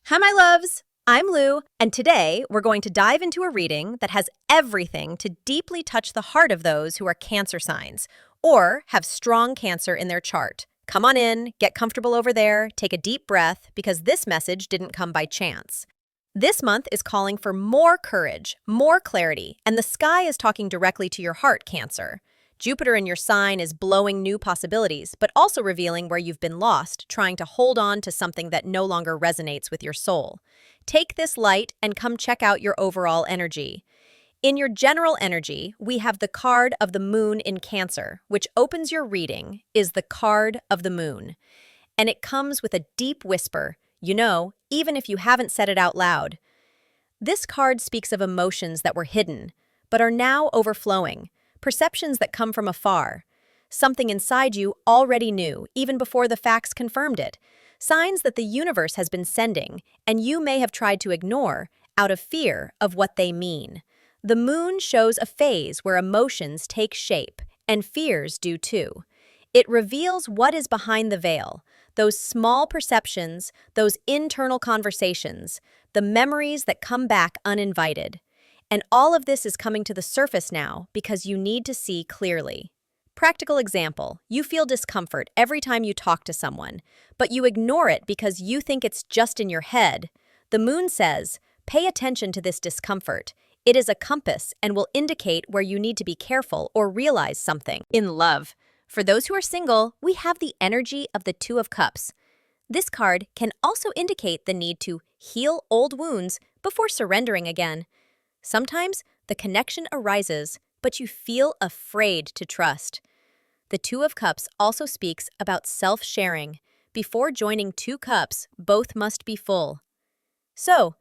Hi, my loves! I'm Lou, and today we're going to dive into a reading that has everything to deeply touch the heart of those who are Cancer signs or have strong Cancer in their chart. Come on in, get comfortable over there, take a deep breath, because this message didn't come by chance. This month is calling for more courage, more clarity, and the sky is talking directly to your heart, Cancer. Jupiter in your sign is blowing new possibilities, but also revealing where you've been lost, trying to hold on to something that no longer resonates with your soul. Take this light and come check out your overall energy. In your general energy, we have the card of the moon in Cancer, which opens your reading, is the card of the moon. And it comes with a deep whisper, even if you haven't said it out loud. This card speaks of emotions that were hidden, but are now overflowing. Perceptions that come from afar. Something inside you already knew, even before the facts confirmed it. Signs that the universe has been sending, and you may have tried to ignore, out of fear of what they mean. The moon shows a phase where emotions take shape, and fears do too. It reveals what is behind the veil, those small perceptions, those internal conversations, the memories that come back uninvited. And all of this is coming to the surface now because you need to see clearly. Practical example, you feel discomfort every time you talk to someone, but you ignore it because you think it's just in your head. The moon says, pay attention to this discomfort. It is a compass and will indicate where you need to be careful or realize something. In love, for those who are single, we have the energy of the Two of Cups. This card can also indicate the need to heal old wounds before surrendering again. Sometimes the connection arises, but you feel afraid to trust. The Two of Cups also speaks about self-sharing. Before joining two cups, both must be full. So,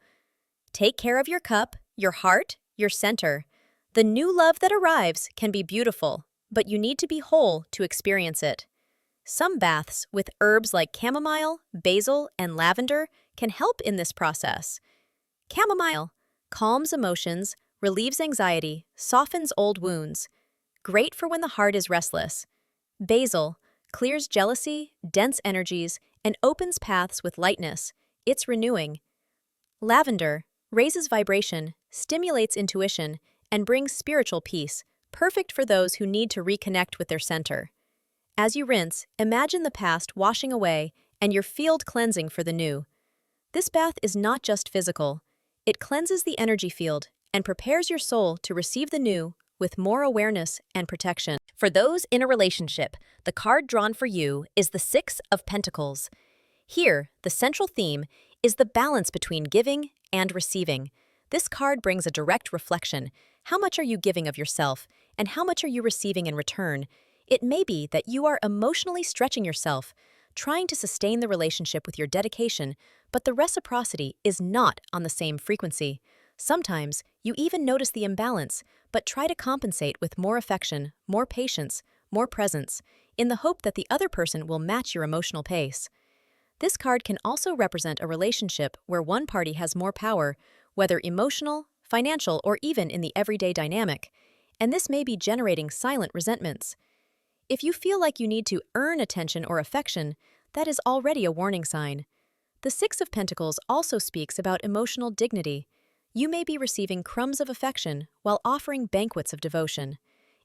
take care of your cup, your heart, your center. The new love that arrives can be beautiful, but you need to be whole to experience it. Some baths with herbs like chamomile, basil, and lavender can help in this process. Chamomile calms emotions, relieves anxiety, softens old wounds. Great for when the heart is restless. Basil clears jealousy, dense energies, and opens paths with lightness. It's renewing. Lavender raises vibration, stimulates intuition, and brings spiritual peace, perfect for those who need to reconnect with their center. As you rinse, imagine the past washing away and your field cleansing for the new. This bath is not just physical. It cleanses the energy field and prepares your soul to receive the new with more awareness and protection. For those in a relationship, the card drawn for you is the Six of Pentacles. Here, the central theme is the balance between giving and receiving. This card brings a direct reflection. How much are you giving of yourself, and how much are you receiving in return? It may be that you are emotionally stretching yourself, trying to sustain the relationship with your dedication, but the reciprocity is not on the same frequency. Sometimes you even notice the imbalance, but try to compensate with more affection, more patience, more presence, in the hope that the other person will match your emotional pace. This card can also represent a relationship where one party has more power, whether emotional, financial, or even in the everyday dynamic, and this may be generating silent resentments. If you feel like you need to earn attention or affection, that is already a warning sign. The Six of Pentacles also speaks about emotional dignity. You may be receiving crumbs of affection while offering banquets of devotion.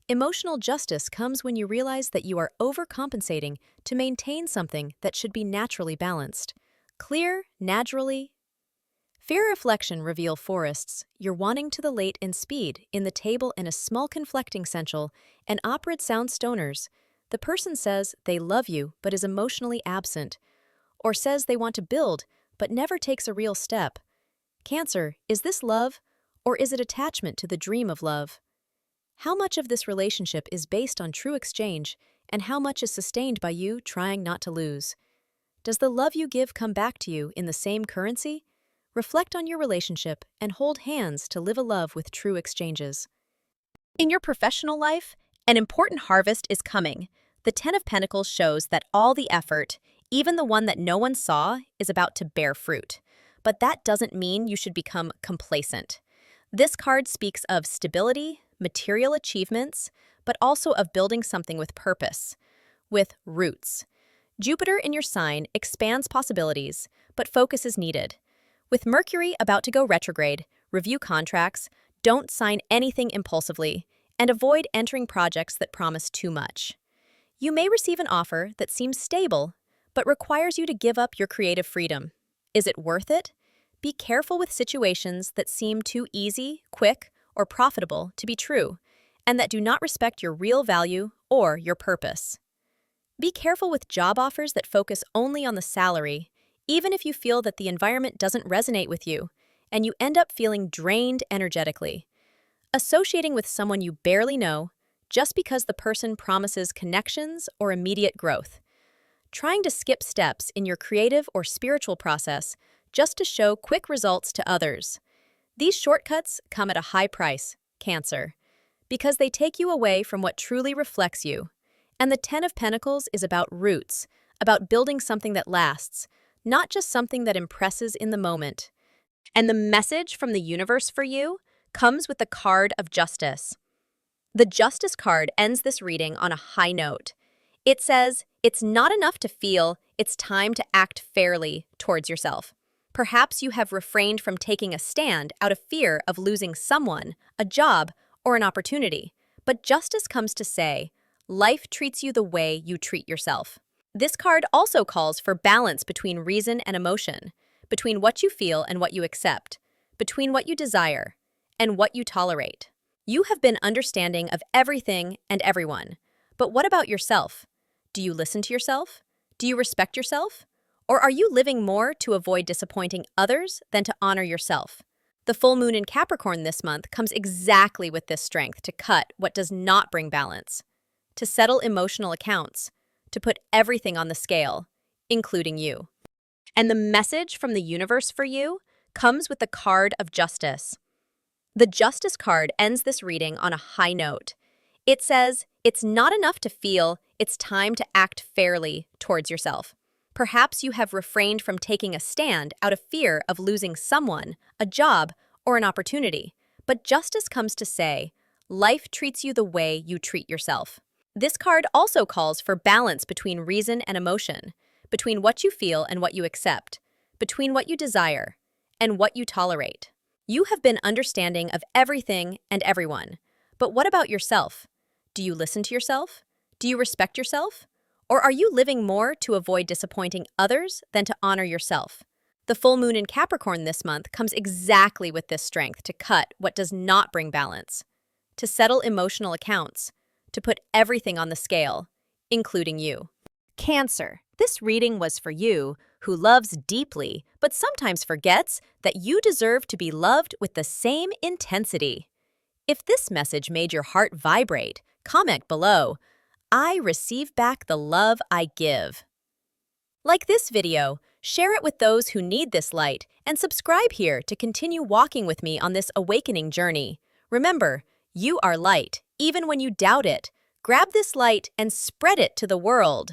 Emotional justice comes when you realize that you are overcompensating to maintain something that should be naturally balanced. Clear, naturally. Fear reflection reveal forests. You're wanting to the late in speed, in the table in a small conflicting essential, and operate sound stoners. The person says they love you but is emotionally absent, or says they want to build but never takes a real step. Cancer, is this love, or is it attachment to the dream of love? How much of this relationship is based on true exchange, and how much is sustained by you trying not to lose? Does the love you give come back to you in the same currency? Reflect on your relationship and hold hands to live a love with true exchanges. In your professional life, an important harvest is coming. The Ten of Pentacles shows that all the effort, even the one that no one saw, is about to bear fruit. But that doesn't mean you should become complacent. This card speaks of stability, material achievements, but also of building something with purpose, with roots. Jupiter in your sign expands possibilities, but focus is needed. With Mercury about to go retrograde, review contracts, don't sign anything impulsively, and avoid entering projects that promise too much. You may receive an offer that seems stable, but requires you to give up your creative freedom. Is it worth it? Be careful with situations that seem too easy, quick, or profitable to be true, and that do not respect your real value or your purpose. Be careful with job offers that focus only on the salary, even if you feel that the environment doesn't resonate with you, and you end up feeling drained energetically. Associating with someone you barely know, just because the person promises connections or immediate growth. Trying to skip steps in your creative or spiritual process just to show quick results to others. These shortcuts come at a high price, Cancer, because they take you away from what truly reflects you. And the Ten of Pentacles is about roots, about building something that lasts, not just something that impresses in the moment. And the message from the universe for you comes with the card of Justice. The Justice card ends this reading on a high note. It says, it's not enough to feel, it's time to act fairly towards yourself. Perhaps you have refrained from taking a stand out of fear of losing someone, a job, or an opportunity. But justice comes to say, life treats you the way you treat yourself. This card also calls for balance between reason and emotion, between what you feel and what you accept, between what you desire and what you tolerate. You have been understanding of everything and everyone. But what about yourself? Do you listen to yourself? Do you respect yourself? Or are you living more to avoid disappointing others than to honor yourself? The full moon in Capricorn this month comes exactly with this strength to cut what does not bring balance, to settle emotional accounts, to put everything on the scale, including you. And the message from the universe for you comes with the card of Justice. The Justice card ends this reading on a high note. It says, it's not enough to feel, it's time to act fairly towards yourself. Perhaps you have refrained from taking a stand out of fear of losing someone, a job, or an opportunity. But justice comes to say, life treats you the way you treat yourself. This card also calls for balance between reason and emotion, between what you feel and what you accept, between what you desire and what you tolerate. You have been understanding of everything and everyone. But what about yourself? Do you listen to yourself? Do you respect yourself? Or are you living more to avoid disappointing others than to honor yourself? The full moon in Capricorn this month comes exactly with this strength to cut what does not bring balance, to settle emotional accounts, to put everything on the scale, including you. Cancer, this reading was for you who loves deeply but sometimes forgets that you deserve to be loved with the same intensity. If this message made your heart vibrate, comment below. I receive back the love I give. Like this video, share it with those who need this light, and subscribe here to continue walking with me on this awakening journey. Remember, you are light, even when you doubt it. Grab this light and spread it to the world.